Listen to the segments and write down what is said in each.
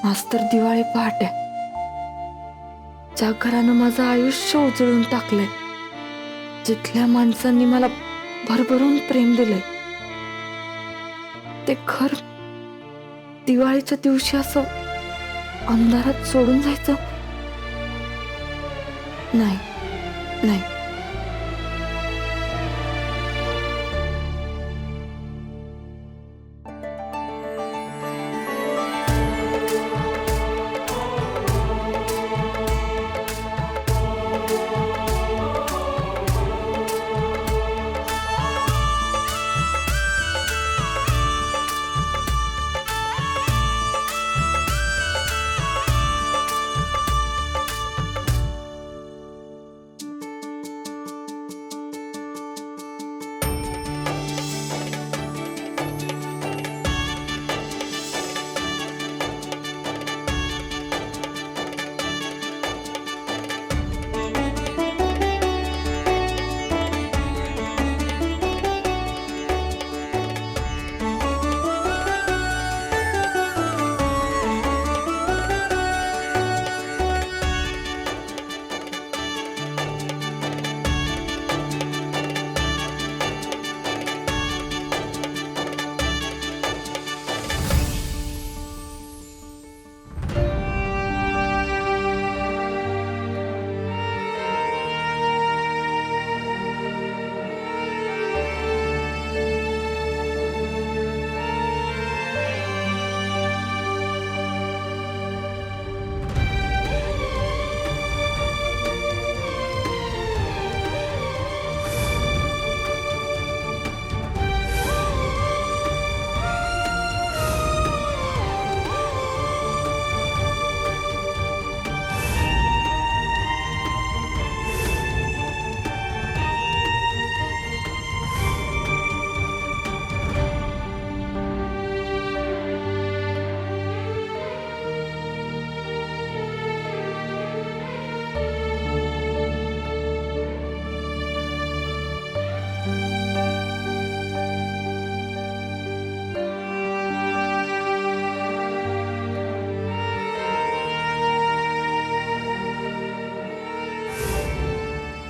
आज तर दिवाळी पहाटे, ज्या घरानं माझं आयुष्य उजळून टाकलंय, जिथल्या माणसांनी मला भरभरून प्रेम दिलंय, ते घर दिवाळीच्या दिवशी असं अंधारात सोडून जायचं? नाही नाही.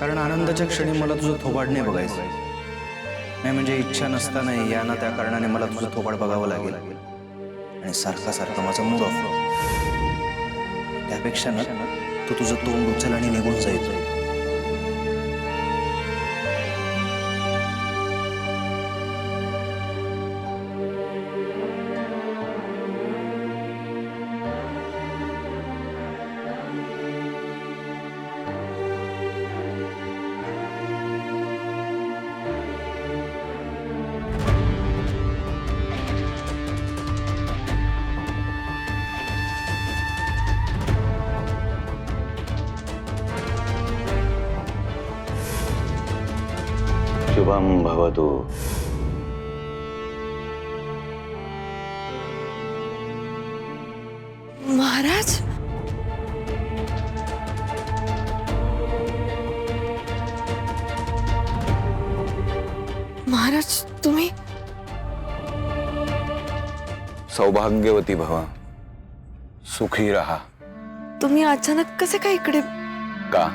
कारण आनंदाच्या क्षणी मला तुझं थोबाड नाही बघायचं नाही, म्हणजे इच्छा नसतानाही या ना त्या कारणाने मला तुझं थोबाड बघावं लागेल आणि सारखा सारखा माझा मूड ऑफ. त्यापेक्षा ना तू तुझं तोंड उचल आणि निघून जायचं. शुभम भवतु. महाराज, महाराज तुम्ही सौभाग्यवती भव, सुखी रहा. तुम्ही अचानक कसे काय इकडे? का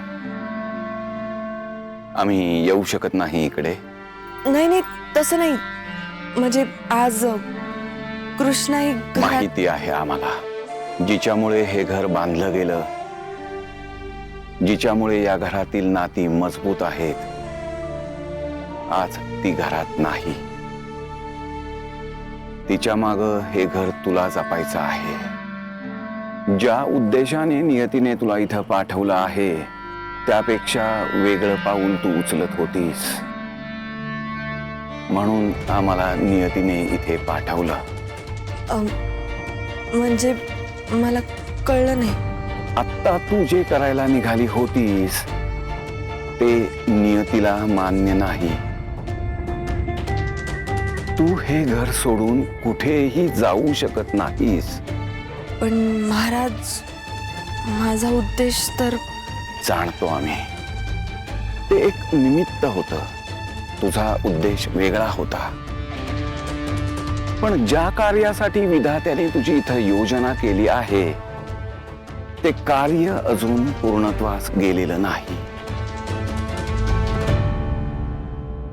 आम्ही येऊ शकत नाही इकडे? नाही नाही, तसं नाही. म्हणजे आज कृष्णाई घरात. माहिती आहे आम्हाला, जिच्यामुळे हे घर बांधलं गेलं, जिच्यामुळे या घरातील नाती मजबूत आहेत, आज ती घरात नाही. तिच्या माग हे घर तुला जपायचं आहे. ज्या उद्देशाने नियतीने तुला इथं पाठवलं आहे त्यापेक्षा वेगळं पाऊल तू उचलत होतीस, म्हणून आम्हाला नियतीने इथे पाठवलं. म्हणजे मला कळलं नाही. आत्ता तू जे करायला निघाली होतीस ते नियतीला मान्य नाही. तू हे घर सोडून कुठेही जाऊ शकत नाहीस. पण महाराज, माझा उद्देश तर. जाणतो आम्ही, ते एक निमित्त होतं. तुझा उद्देश वेगळा होता. पण ज्या कार्यासाठी विधात्याने तुझी इथं योजना केली आहे ते कार्य अजून पूर्णत्वास गेलेलं नाही.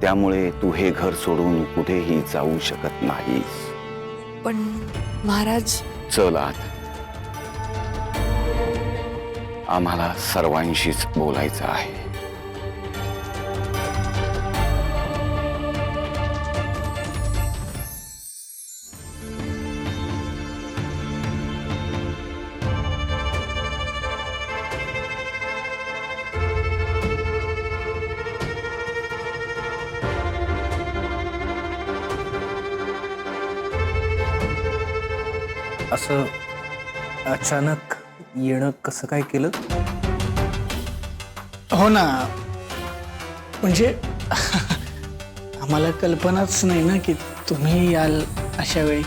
त्यामुळे तू हे घर सोडून कुठेही जाऊ शकत नाहीस. पण महाराज, चल आत. आम्हाला सर्वांशीच बोलायचं आहे. असं अचानक येणं कसं काय केलं? हो ना, म्हणजे आम्हाला कल्पनाच नाही ना की तुम्ही याल अशा वेळी.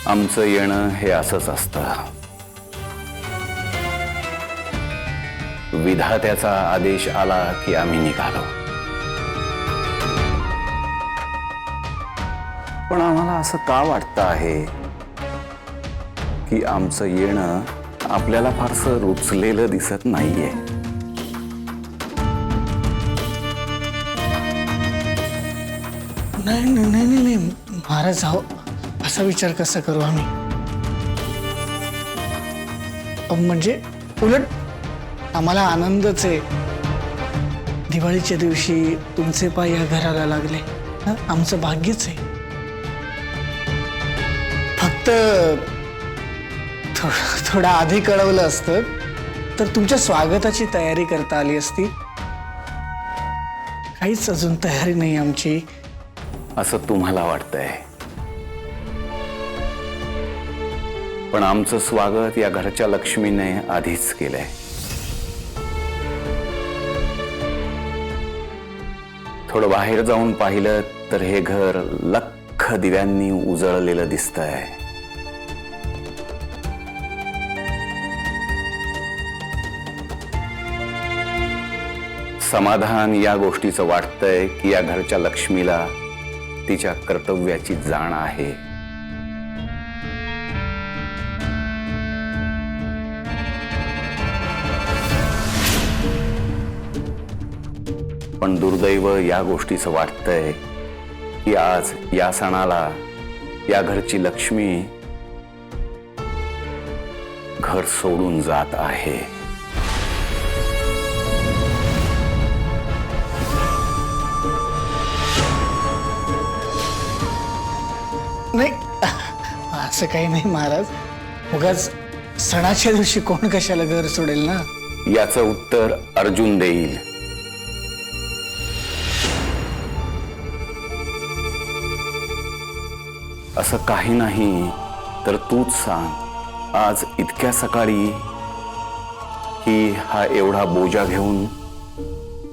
आमचं येणं हे असंच असतं. विधात्याचा आदेश आला की आम्ही निघालो. पण आम्हाला असं का वाटतं आहे की आमचं येणं आपल्याला फारसं रुचलेलं दिसत नाहीये. नाही नाही नाही नाही नाही महाराज, हो असा विचार कसा करू आम्ही? म्हणजे उलट आम्हाला आनंदच आहे. दिवाळीच्या दिवशी तुमचे पाय या घराला लागले, आमचं भाग्यच आहे. फक्त थोडा आधी कळवलं असतं तर तुमच्या स्वागताची तयारी करता आली असती. काहीच अजून तयारी नाही आमची. असं तुम्हाला वाटतंय, पण आमचं स्वागत या घरच्या लक्ष्मीने आधीच केलंय. थोडं बाहेर जाऊन पाहिलं तर हे घर लख्ख दिव्यांनी उजळलेलं दिसतंय. समाधान या गोष्टीचं वाटतंय की या घरच्या लक्ष्मीला तिच्या कर्तव्याची जाण आहे. पण दुर्दैव या गोष्टीचं वाटतंय की आज या सणाला या घरची लक्ष्मी घर सोडून जात आहे. नाही असं काही नाही महाराज. उगाच सणाच्या दिवशी कोण कशाला घर सोडेल ना. याचं उत्तर अर्जुन देईल. असं काही नाही तर तूच सांग, आज इतक्या सकाळी ही हा एवढा बोजा घेऊन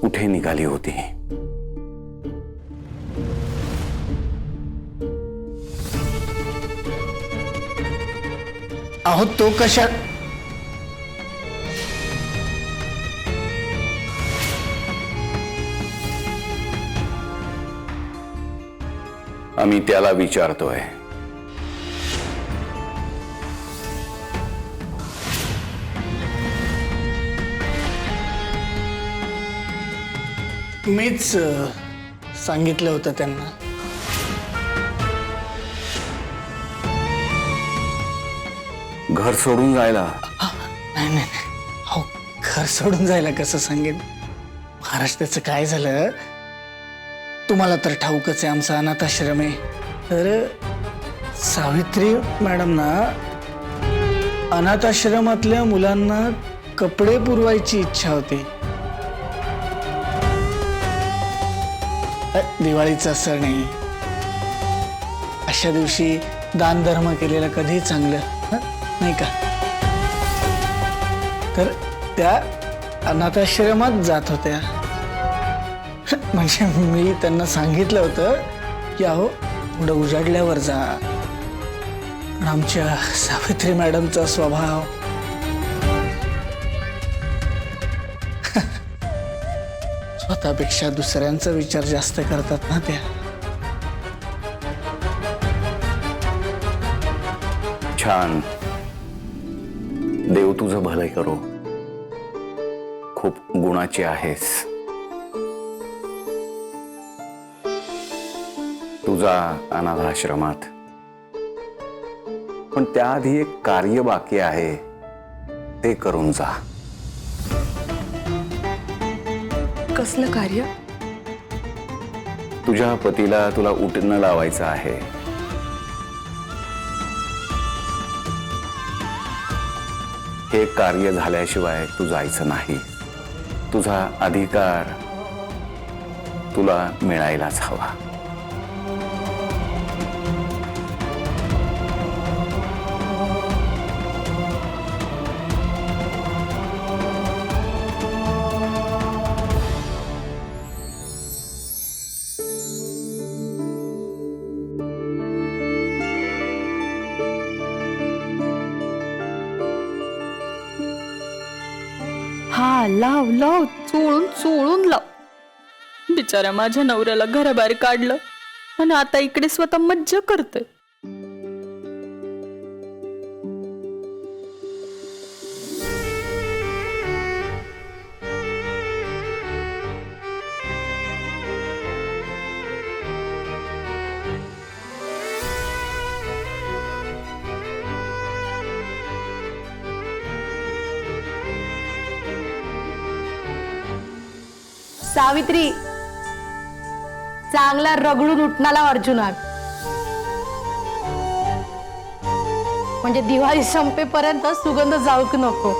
कुठे निघाली होती? अहो तो कशा आम्ही त्याला विचारतोय. मीच सांगितलं होतं त्यांना. घर सोडून जायला? नाही नाही नाही. अहो घर सोडून जायला कसं सांगेन महाराज. त्याचं काय झालं तुम्हाला तर ठाऊकच आहे, आमचा अनाथ आश्रम आहे. तर सावित्री मॅडम ना अनाथ आश्रमातल्या मुलांना कपडे पुरवायची इच्छा होती. दिवाळीचा सण आहे, अशा दिवशी दान धर्म केलेलं कधी चांगलं नाही का. तर त्या अनाथाश्रमात जात होत्या. म्हणजे मी त्यांना सांगितलं होतं की अहो पुढं उजाडल्यावर जा. पण आमच्या सावित्री मॅडमचा स्वभाव स्वतःपेक्षा दुसऱ्यांचा विचार जास्त करतात ना त्या. छान. देव तुझं भलं करो. खूप गुणाची आहेस. तुझा अनाथाश्रमात. पण त्याआधी एक कार्य बाकी आहे, ते करून जा. कसलं कार्य? तुझ्या पतीला तुला उठणं लावायचं आहे. हे कार्य झाल्याशिवाय तू जायचं नाही. तुझा अधिकार तुला मिळायलाच हवा. हा लाव लाव, चोळून चोळून लाव. बिचाऱ्या माझ्या नवऱ्याला घराबाहेर काढलं आणि आता इकडे स्वतः मज्जा करतोय. सावित्री, चांगला रगडून उठणाला अर्जुनात, म्हणजे दिवाळी संपेपर्यंत सुगंध जाऊक नको.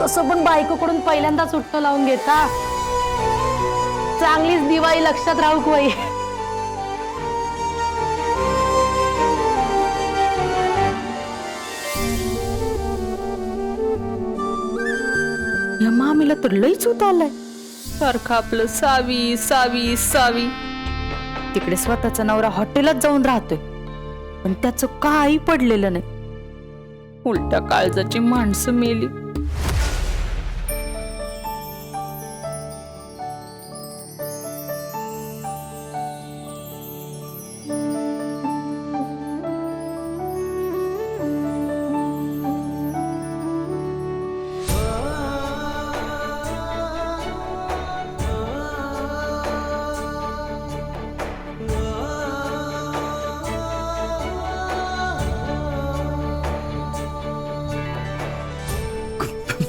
तसं पण बायकोकडून पहिल्यांदाच उठणं लावून घेता. चांगलीच दिवाळी लक्षात राहूक बाई. या मामीला तर लईच होत आलाय. सारखं आपलं सावी सावी सावी. तिकडे स्वतःचा नवरा हॉटेलात जाऊन राहतोय, पण त्याचं काही पडलेलं नाही. उलट्या काळजाची माणसं मेली.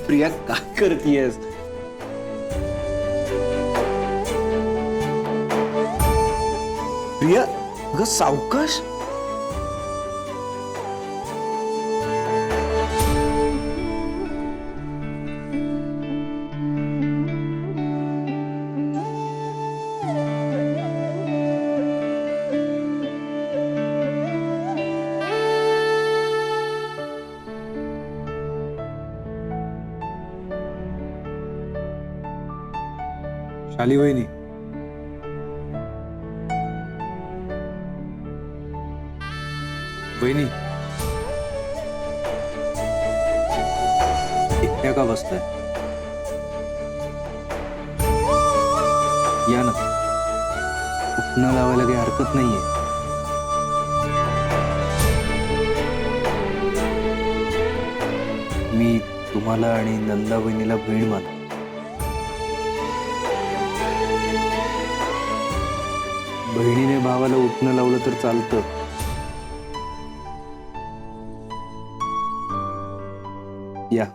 प्रिया, काय करतीयस? प्रिया, अगं सावकाश. शाली वहिनी, वहिनी एकट्या का बसताय? या ना, उठणं लावायला काही हरकत नाहीये. मी तुम्हाला आणि नंदा वहिनीला बहीण मानतो. बहिणीने भावाला उठणं लावलं तर चालतं. या.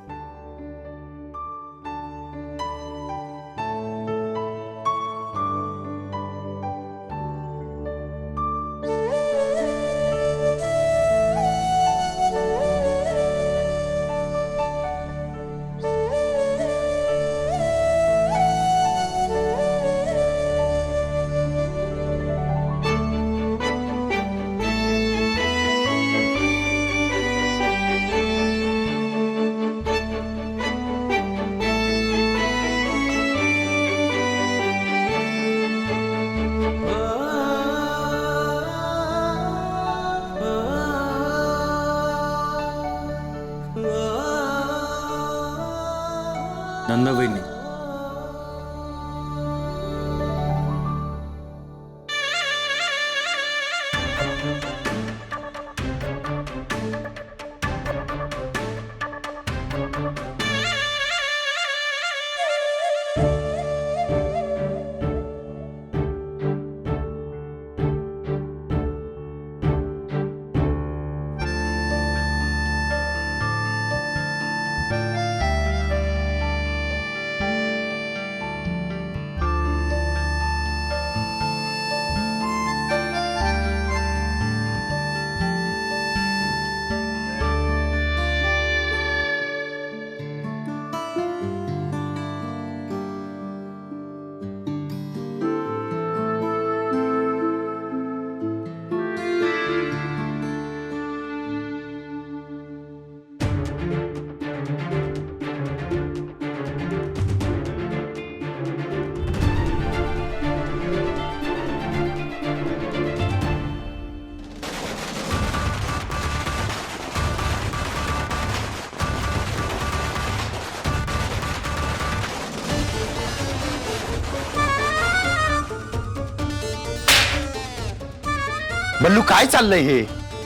बल्लू काय चाललंय हे?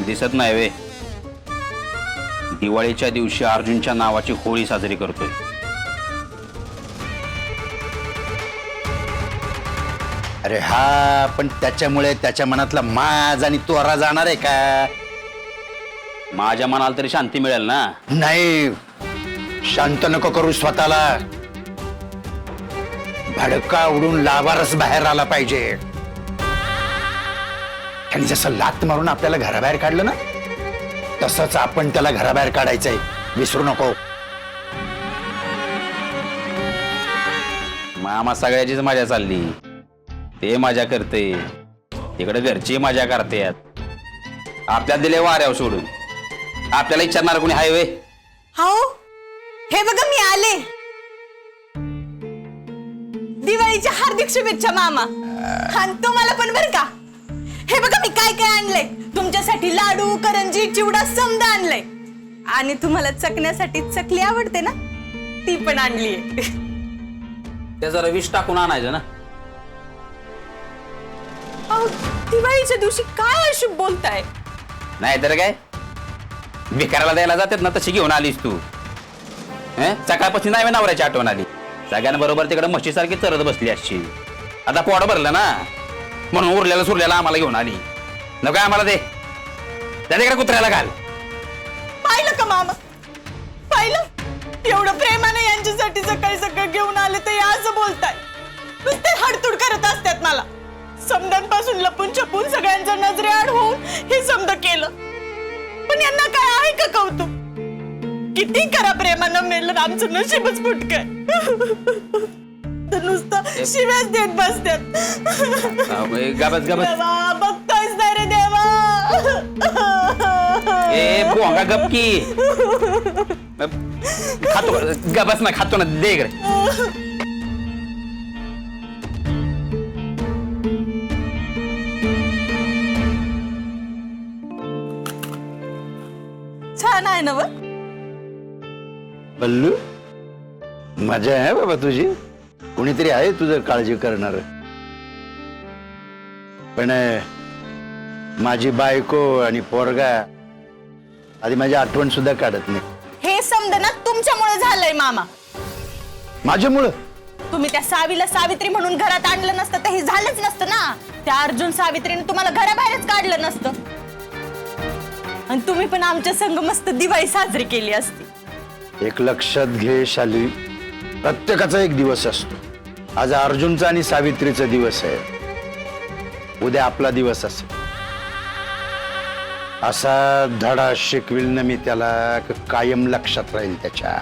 दिसत नाही वे? दिवाळीच्या दिवशी अर्जुनच्या नावाची होळी साजरी करतोय. अरे हा, पण त्याच्यामुळे त्याच्या मनातला माज आणि तोरा जाणार आहे का? माझ्या मनाला तरी शांती मिळेल ना. नाही, शांत नको करू स्वतःला. भडका उडून लावारच बाहेर आला पाहिजे. त्यांनी जसं लात मारून आपल्याला घराबाहेर काढलं ना, तसंच आपण त्याला घराबाहेर काढायचंय. विसरू नको. मामा सगळ्याचीच मजा चालली. ते मजा करते, तिकडे घरची मजा करते. आपल्याला दिले वाऱ्यावर सोडून. आपल्याला विचारणार कोणी हायवे? हो, हे बघा मी आले. दिवाळीच्या हार्दिक शुभेच्छा मामा. आणि तुम्हाला पण बरं का. हे बघा मी काय काय आणलंय तुमच्यासाठी. लाडू, करंजी, चिवडा समजा आणलंय. आणि तुम्हाला चकण्यासाठी चकली आवडते ना, ती पण आणलीये. त्या जरा विष टाकून आणायचं ना. अहो, दिवाळीच्या दिवशी काय अशुभ बोलताय? नाही तर काय, भिकाराला द्यायला जातात ना, तशी घेऊन आलीस तू. सकाळपासून नाही नवऱ्याची आठवण आली. सगळ्यांबरोबर तिकडे म्हशीसारखी चरत बसली असशी. आता पोट भरलं ना, म्हणून उरलेला सुरलेला आम्हाला घेऊन आली. नको आम्हाला दे, त्या तिकडे कुत्र्याला घाल. पाहिलं का मामा, पाहिलं? एवढं प्रेमाने यांच्यासाठी सकाळी सकाळी घेऊन आले तर असं बोलताय. नुसते हडतूड करत असतात मला. समजांपासून लपून छपून सगळ्यांच्या नजरेआड होऊन हे समज केलं. पण यांना काय आहे का कौतुक? किती करा प्रेमानं मेलं, आमचं नशीबच फुटकय. नुसतं शिव्याच देत बसतात. गबस गबस. देवा, बघतोयच नाही रे देवा. ए पोंगा गप की. खातो गबस ना, खातो ना, दे इकडे. छान आहे ना व? बल्लू, मजा आहे बाबा तुझी. कोणीतरी आहे तुझं काळजी करणार. पण माझी बायको आणि पोरगा आधी माझी आठवण सुद्धा काढत नाही. हे समज ना तुमच्यामुळे झालंय मामा. माझ्यामुळं? तुम्ही त्या सावीला सावित्री म्हणून घरात आणलं नसतं तर हे झालंच नसतं ना. त्या अर्जुन सावित्रीने तुम्हाला घराबाहेरच काढलं नसतं. आणि तुम्ही पण आमच्या संग मस्त दिवाळी साजरी केली असती. एक लक्षात घे शाली, प्रत्येकाचा एक दिवस असतो. आज अर्जुनचा आणि सावित्रीचा दिवस आहे, उद्या आपला दिवस असेल. असा धडा शिकविल ना मी त्याला, कायम लक्षात राहील त्याच्या.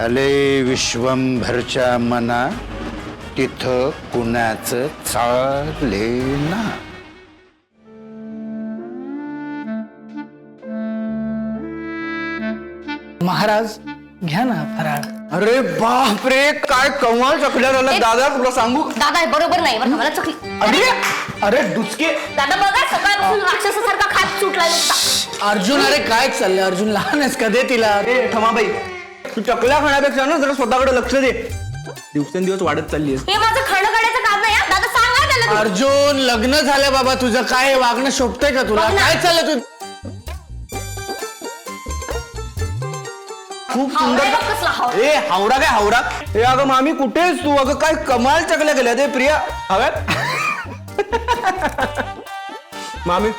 अले विश्वंभरच्या मना, तिथं कुणाचं चाले ना. महाराज घ्या ना फराळ. अरे बाप रे, काय कमाल चकल्या झाल्या दादा, तुला सांगू. दादा हे बरोबर नाही बरं का, मला चकली. अरे अरे डुचके. दादा बघा, सकाळपासून राक्षसासारखा खात सुटलाय नुसता. अर्जुन, अरे काय चाललंय? अर्जुन लहान आहेस का? दे तिला. अरे ठमाबाई, तू चकल्या खाण्यापेक्षा ना जरा स्वतःकडे लक्ष दे. दिवसेंदिवस वाढत चालली हे माझं खाणं काढायचं काम नाही हा. दादा सांगा त्याला तुम्ही. अर्जुन, लग्न झालं बाबा तुझं. काय वागणं शोभतंय का तुला? बघ ना. काय चाललंय तू? खूप हावरा सुंदर. बघ कसला हावरा. ए हावरा काय हावरा? हे अगं मामी कुठेस तू? अगं काय कमाल चकल्या केल्या ते प्रिया. हव्यात मामी,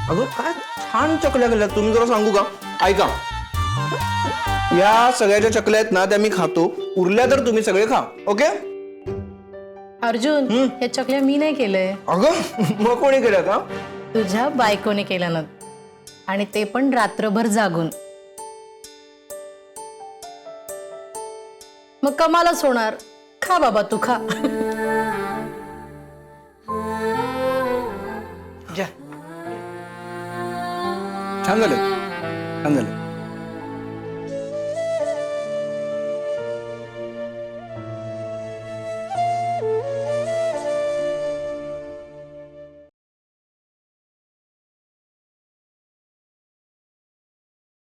अगं काय छान चकल्या केल्या. तुम्ही जरा सांगू का? ऐका, या सगळ्या चकल्या आहेत ना त्या मी खातो. उरल्या तर तुम्ही सगळे खा. ओके? अर्जुन, हे चकल्या मी नाही केलंय, अगं मग कोणी केलं का? तुझ्या बायकोने केलं ना. आणि ते पण रात्रभर जागून. मग कमालच होणार. खा बाबा, तू खा. छान झालं, छान झालं.